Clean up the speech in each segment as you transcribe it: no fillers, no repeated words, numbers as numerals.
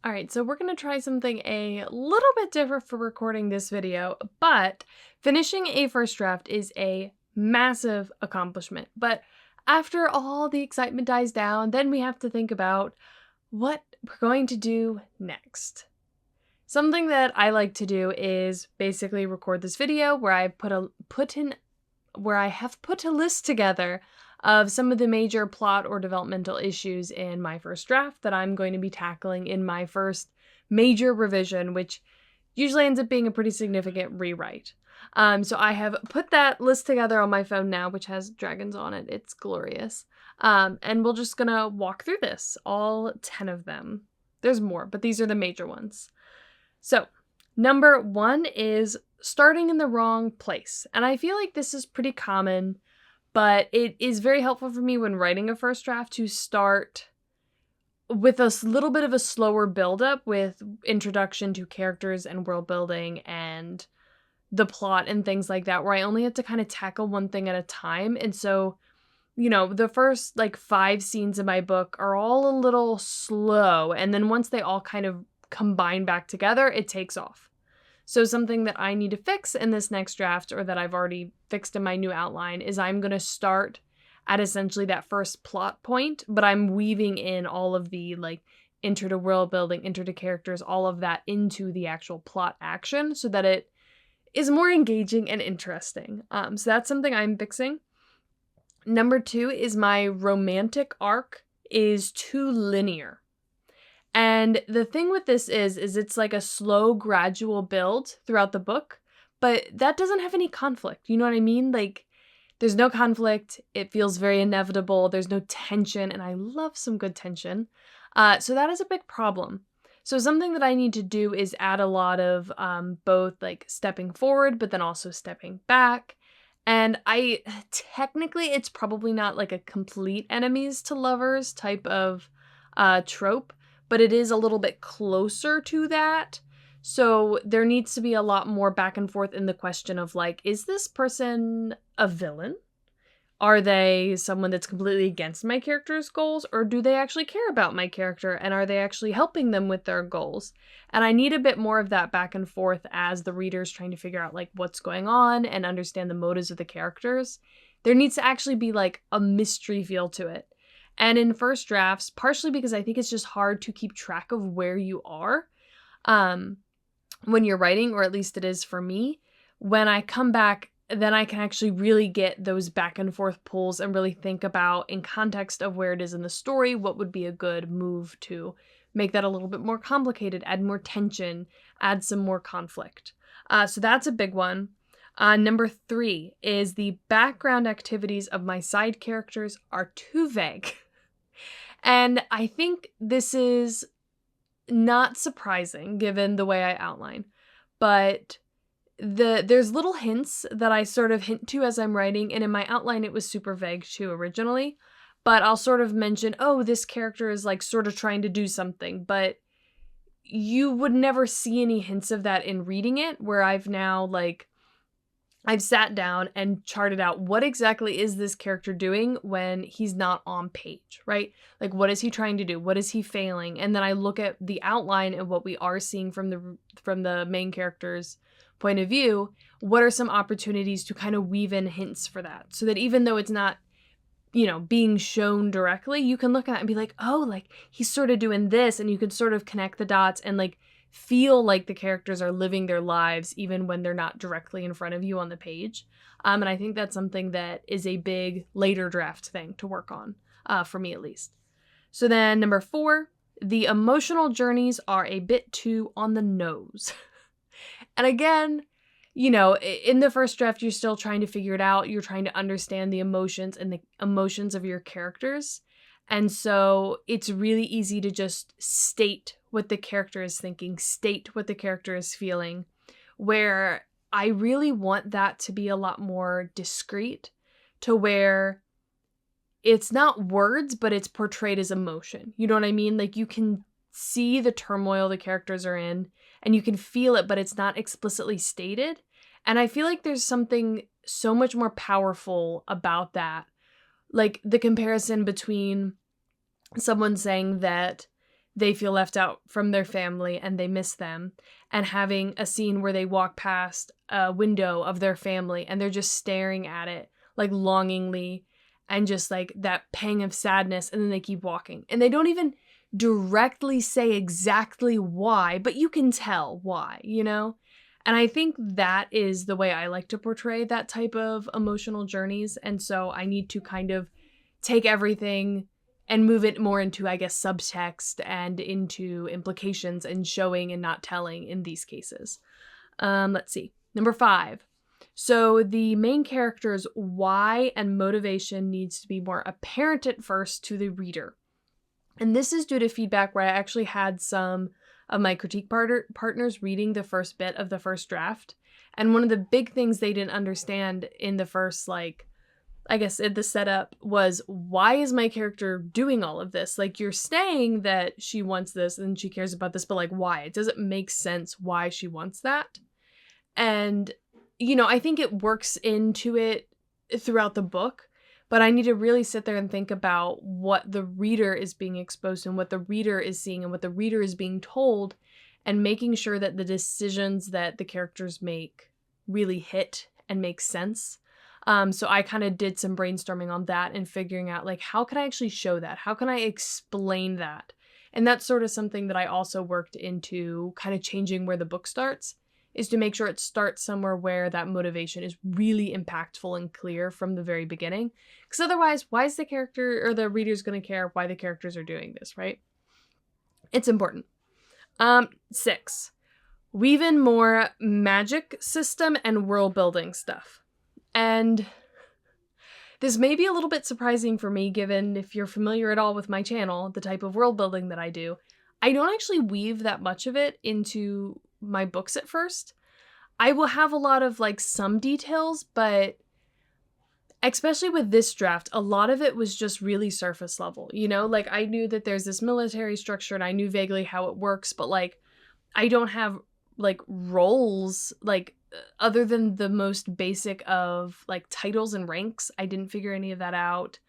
All right, so we're going to try something a little bit different for recording this video, but finishing a first draft is a massive accomplishment. But after all the excitement dies down, then we have to think about what we're going to do next. Something that I like to do is basically record this video where I have put a list together of some of the major plot or developmental issues in my first draft that I'm going to be tackling in my first major revision, which usually ends up being a pretty significant rewrite. So I have put that list together on my phone now, which has dragons on it. It's glorious. And we're just gonna walk through this, all 10 of them. There's more, but these are the major ones. So, number 1 is starting in the wrong place. And I feel like this is pretty common, but it is very helpful for me when writing a first draft to start with a little bit of a slower buildup with introduction to characters and world building and the plot and things like that, where I only have to kind of tackle one thing at a time. And so, the first 5 scenes in my book are all a little slow. And then once they all kind of combine back together, it takes off. So something that I need to fix in this next draft, or that I've already fixed in my new outline, is I'm going to start at essentially that first plot point, but I'm weaving in all of the intro to world building, intro to characters, all of that into the actual plot action so that it is more engaging and interesting. So that's something I'm fixing. Number 2 is my romantic arc is too linear. And the thing with this is it's like a slow, gradual build throughout the book, but that doesn't have any conflict. You know what I mean? There's no conflict. It feels very inevitable. There's no tension, and I love some good tension. So that is a big problem. So something that I need to do is add a lot of both stepping forward, but then also stepping back. And technically, it's probably not a complete enemies to lovers type of trope, but it is a little bit closer to that. So there needs to be a lot more back and forth in the question of is this person a villain? Are they someone that's completely against my character's goals, or do they actually care about my character, and are they actually helping them with their goals? And I need a bit more of that back and forth as the reader's trying to figure out what's going on and understand the motives of the characters. There needs to actually be a mystery feel to it. And in first drafts, partially because I think it's just hard to keep track of where you are when you're writing, or at least it is for me. When I come back, then I can actually really get those back and forth pulls and really think about, in context of where it is in the story, what would be a good move to make that a little bit more complicated, add more tension, add some more conflict. So that's a big one. Number 3 is the background activities of my side characters are too vague. And I think this is not surprising given the way I outline, but there's little hints that I sort of hint to as I'm writing, and in my outline it was super vague too originally, but I'll sort of mention, oh, this character is sort of trying to do something, but you would never see any hints of that in reading it, where I've now I've sat down and charted out what exactly is this character doing when he's not on page, right? What is he trying to do? What is he failing? And then I look at the outline and what we are seeing from the main character's point of view. What are some opportunities to kind of weave in hints for that? So that even though it's not, being shown directly, you can look at it and be oh, he's sort of doing this, and you can sort of connect the dots and feel like the characters are living their lives even when they're not directly in front of you on the page. And I think that's something that is a big later draft thing to work on, for me at least. So then number 4, the emotional journeys are a bit too on the nose. And again, in the first draft, you're still trying to figure it out. You're trying to understand the emotions and the emotions of your characters. And so it's really easy to just state what the character is thinking, state what the character is feeling, where I really want that to be a lot more discreet, to where it's not words, but it's portrayed as emotion. You know what I mean? You can see the turmoil the characters are in, and you can feel it, but it's not explicitly stated. And I feel like there's something so much more powerful about that. The comparison between someone saying that they feel left out from their family and they miss them, and having a scene where they walk past a window of their family and they're just staring at it like longingly and just like that pang of sadness, and then they keep walking. And they don't even directly say exactly why, but you can tell why, you know? And I think that is the way I like to portray that type of emotional journeys. And so I need to kind of take everything and move it more into, I guess, subtext and into implications and showing and not telling in these cases. Let's see. Number 5. So the main character's why and motivation needs to be more apparent at first to the reader. And this is due to feedback where I actually had some of my critique partners reading the first bit of the first draft. And one of the big things they didn't understand in the first, like, I guess the setup was, why is my character doing all of this? Like, you're saying that she wants this and she cares about this, but like, why? It doesn't make sense why she wants that. And, you know, I think it works into it throughout the book, but I need to really sit there and think about what the reader is being exposed to and what the reader is seeing and what the reader is being told, and making sure that the decisions that the characters make really hit and make sense. So I kind of did some brainstorming on that and figuring out, like, how can I actually show that? How can I explain that? And that's sort of something that I also worked into kind of changing where the book starts, is to make sure it starts somewhere where that motivation is really impactful and clear from the very beginning. Because otherwise, why is the character or the reader's going to care why the characters are doing this, right? It's important. 6. Weave in more magic system and world building stuff. And this may be a little bit surprising for me, given if you're familiar at all with my channel, the type of world building that I do. I don't actually weave that much of it into my books at first. I will have a lot of like some details, but especially with this draft, a lot of it was just really surface level, you know? Like, I knew that there's this military structure and I knew vaguely how it works, but like, I don't have like roles, like, other than the most basic of like titles and ranks. I didn't figure any of that out.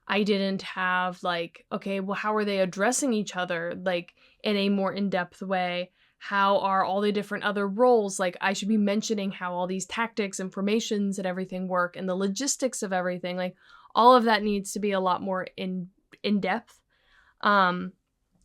I didn't have like, okay, well, how are they addressing each other, like, in a more in-depth way? How are all the different other roles? Like, I should be mentioning how all these tactics and formations and everything work, and the logistics of everything. Like, all of that needs to be a lot more in depth.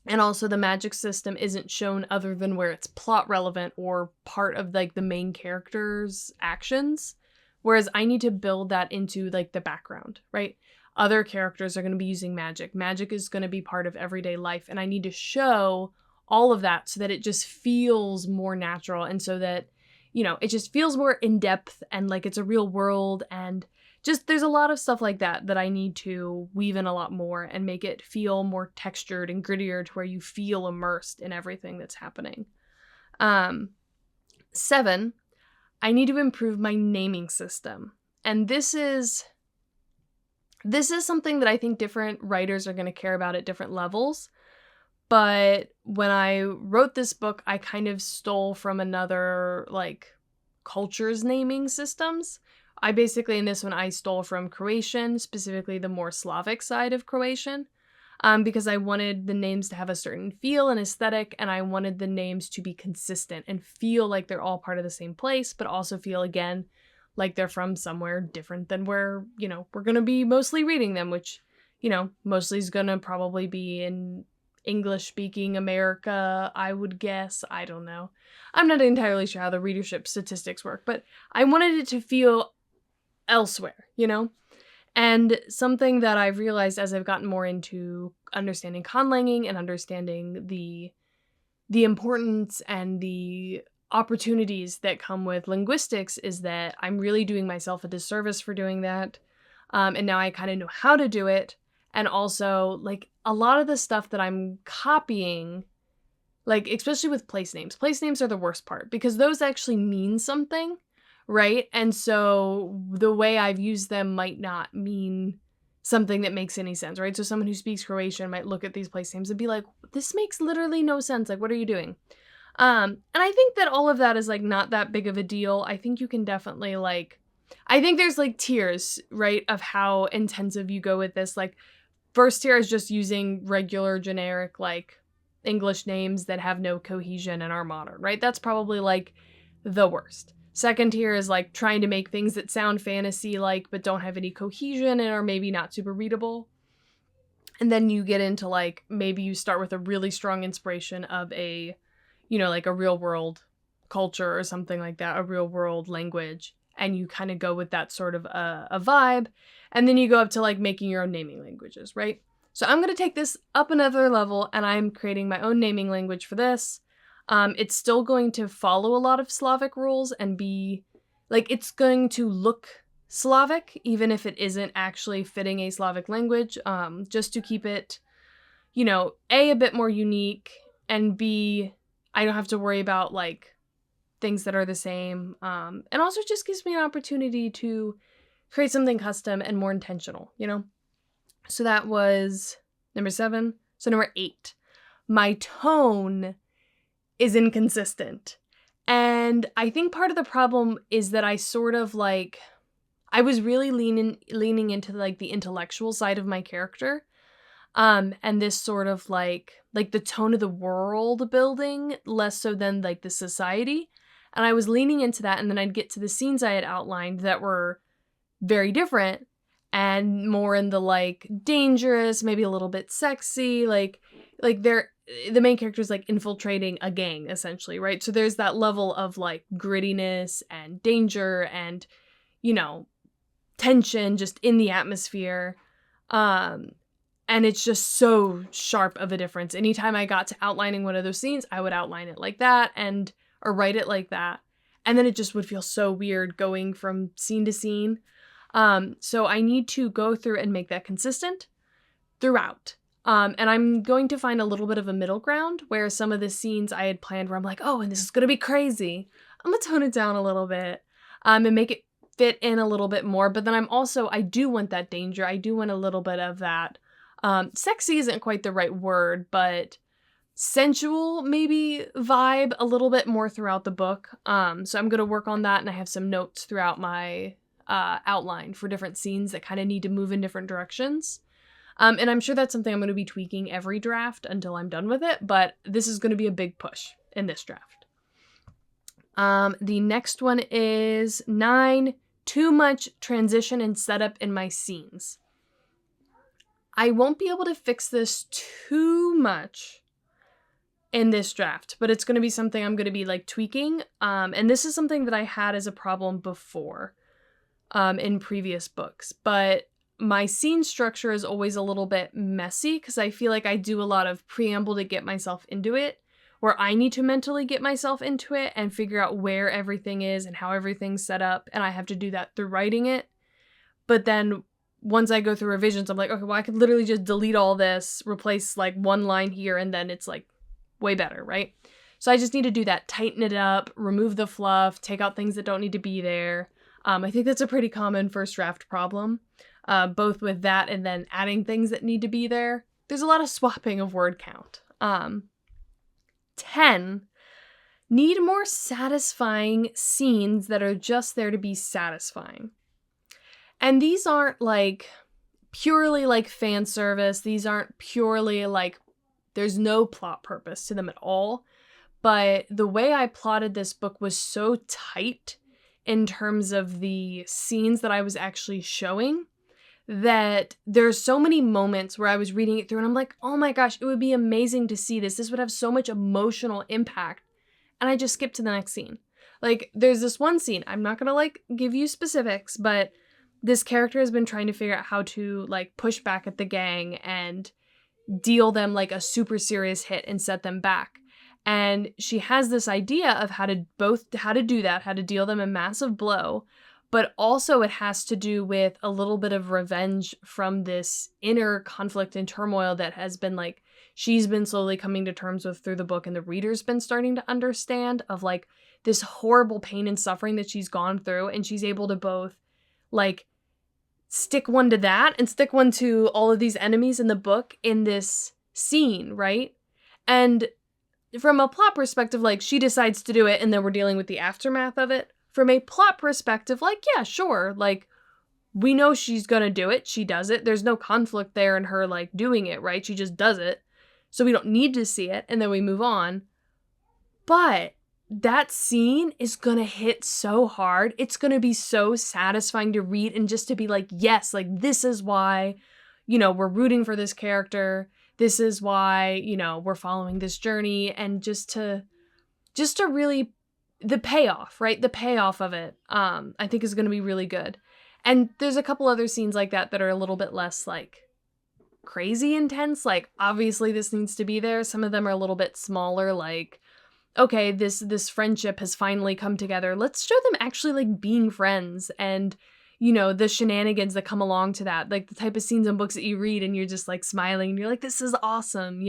And also the magic system isn't shown other than where it's plot relevant or part of like the main character's actions. Whereas I need to build that into like the background, right? Other characters are going to be using magic. Magic is going to be part of everyday life. And I need to show all of that so that it just feels more natural. And so that, you know, it just feels more in depth and like it's a real world. And just there's a lot of stuff like that that I need to weave in a lot more and make it feel more textured and grittier to where you feel immersed in everything that's happening. 7, I need to improve my naming system. And this is something that I think different writers are going to care about at different levels. But when I wrote this book, I kind of stole from another like culture's naming systems. I basically, in this one, I stole from Croatian, specifically the more Slavic side of Croatian, because I wanted the names to have a certain feel and aesthetic, and I wanted the names to be consistent and feel like they're all part of the same place, but also feel, again, like they're from somewhere different than where, you know, we're going to be mostly reading them, which, you know, mostly is going to probably be in English-speaking America, I would guess. I don't know. I'm not entirely sure how the readership statistics work, but I wanted it to feel elsewhere, you know? And something that I've realized as I've gotten more into understanding conlanging and understanding the importance and the opportunities that come with linguistics is that I'm really doing myself a disservice for doing that. And now I kind of know how to do it. And also, like, a lot of the stuff that I'm copying, like, especially with place names are the worst part because those actually mean something. Right? And so the way I've used them might not mean something that makes any sense, right? So someone who speaks Croatian might look at these place names and be like, this makes literally no sense. Like, what are you doing? And I think that all of that is like not that big of a deal. I think you can definitely like, I think there's like tiers, right? Of how intensive you go with this. Like, first tier is just using regular generic, like, English names that have no cohesion and are modern, right? That's probably like the worst. Second tier is like trying to make things that sound fantasy-like but don't have any cohesion and are maybe not super readable. And then you get into like, maybe you start with a really strong inspiration of a, like a real world culture or something like that, a real world language. And you kind of go with that sort of a vibe. And then you go up to like making your own naming languages, right? So I'm going to take this up another level and I'm creating my own naming language for this. It's still going to follow a lot of Slavic rules and be like, it's going to look Slavic, even if it isn't actually fitting a Slavic language, just to keep it, A, a bit more unique, and B, I don't have to worry about like things that are the same. And also just gives me an opportunity to create something custom and more intentional, So that was number 7. So number 8, my tone is inconsistent. And I think part of the problem is that I sort of like, I was really leaning into like the intellectual side of my character. And this sort of like the tone of the world building, less so than like the society. And I was leaning into that, and then I'd get to the scenes I had outlined that were very different and more in the like dangerous, maybe a little bit sexy, like they're the main character is like infiltrating a gang essentially, right? So there's that level of like grittiness and danger and, tension just in the atmosphere. And it's just so sharp of a difference. Anytime I got to outlining one of those scenes, I would outline it like that or write it like that. And then it just would feel so weird going from scene to scene. So I need to go through and make that consistent throughout. And I'm going to find a little bit of a middle ground where some of the scenes I had planned where I'm like, oh, and this is going to be crazy. I'm going to tone it down a little bit and make it fit in a little bit more. But then I do want that danger. I do want a little bit of that. Sexy isn't quite the right word, but sensual maybe vibe a little bit more throughout the book. So I'm going to work on that, and I have some notes throughout my outline for different scenes that kind of need to move in different directions. And I'm sure that's something I'm going to be tweaking every draft until I'm done with it, but this is going to be a big push in this draft. The next one is 9, too much transition and setup in my scenes. I won't be able to fix this too much in this draft, but it's going to be something I'm going to be like tweaking. And this is something that I had as a problem before in previous books, but my scene structure is always a little bit messy because I feel like I do a lot of preamble to get myself into it, where I need to mentally get myself into it and figure out where everything is and how everything's set up, and I have to do that through writing it. But then once I go through revisions, I'm like, okay, well, I could literally just delete all this, replace like one line here, and then it's like way better, right? So I just need to do that, tighten it up, remove the fluff, take out things that don't need to be there. I think that's a pretty common first draft problem. Both with that and then adding things that need to be there. There's a lot of swapping of word count. 10, need more satisfying scenes that are just there to be satisfying. And these aren't like purely like fan service. These aren't purely like there's no plot purpose to them at all. But the way I plotted this book was so tight in terms of the scenes that I was actually showing, that there's so many moments where I was reading it through and I'm like, oh my gosh, it would be amazing to see this. This would have so much emotional impact. And I just skipped to the next scene. Like, there's this one scene, I'm not gonna like give you specifics, but this character has been trying to figure out how to like push back at the gang and deal them like a super serious hit and set them back. And she has this idea of how to do that, how to deal them a massive blow. But also it has to do with a little bit of revenge from this inner conflict and turmoil that has been like, she's been slowly coming to terms with through the book, and the reader's been starting to understand of like this horrible pain and suffering that she's gone through. And she's able to both like stick one to that and stick one to all of these enemies in the book in this scene, right? And from a plot perspective, like she decides to do it and then we're dealing with the aftermath of it. From a plot perspective, like, yeah, sure, like, we know she's gonna do it, she does it, there's no conflict there in her, like, doing it, right? She just does it. so we don't need to see it, and then we move on. But that scene is gonna hit so hard. It's gonna be so satisfying to read and just to be like, yes, like this is why, we're rooting for this character. This is why, we're following this journey, and just to really, the payoff, right? The payoff of it, I think is gonna be really good. And there's a couple other scenes like that that are a little bit less like crazy intense. Like obviously this needs to be there. Some of them are a little bit smaller, like, okay, this friendship has finally come together. Let's show them actually like being friends, and the shenanigans that come along to that, like the type of scenes and books that you read and you're just like smiling and you're like, this is awesome.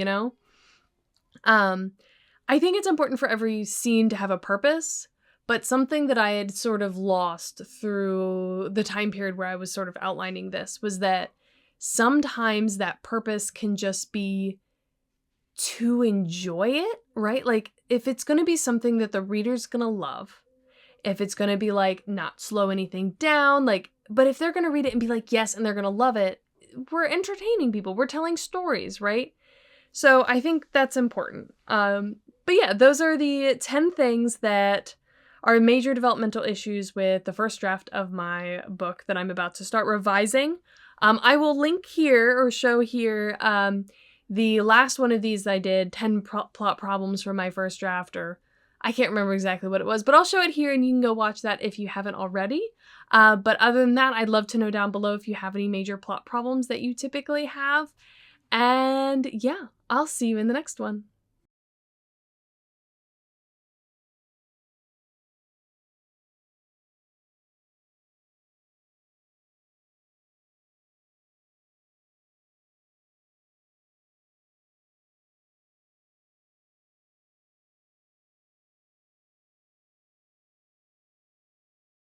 I think it's important for every scene to have a purpose, but something that I had sort of lost through the time period where I was sort of outlining this was that sometimes that purpose can just be to enjoy it, right? Like if it's going to be something that the reader's going to love, if it's going to be like not slow anything down, like, but if they're going to read it and be like, yes, and they're going to love it, we're entertaining people. We're telling stories, right? So I think that's important. But yeah, those are the 10 things that are major developmental issues with the first draft of my book that I'm about to start revising. I will link here or show here the last one of these I did, 10 plot problems for my first draft, or I can't remember exactly what it was, but I'll show it here and you can go watch that if you haven't already. But other than that, I'd love to know down below if you have any major plot problems that you typically have. And yeah, I'll see you in the next one.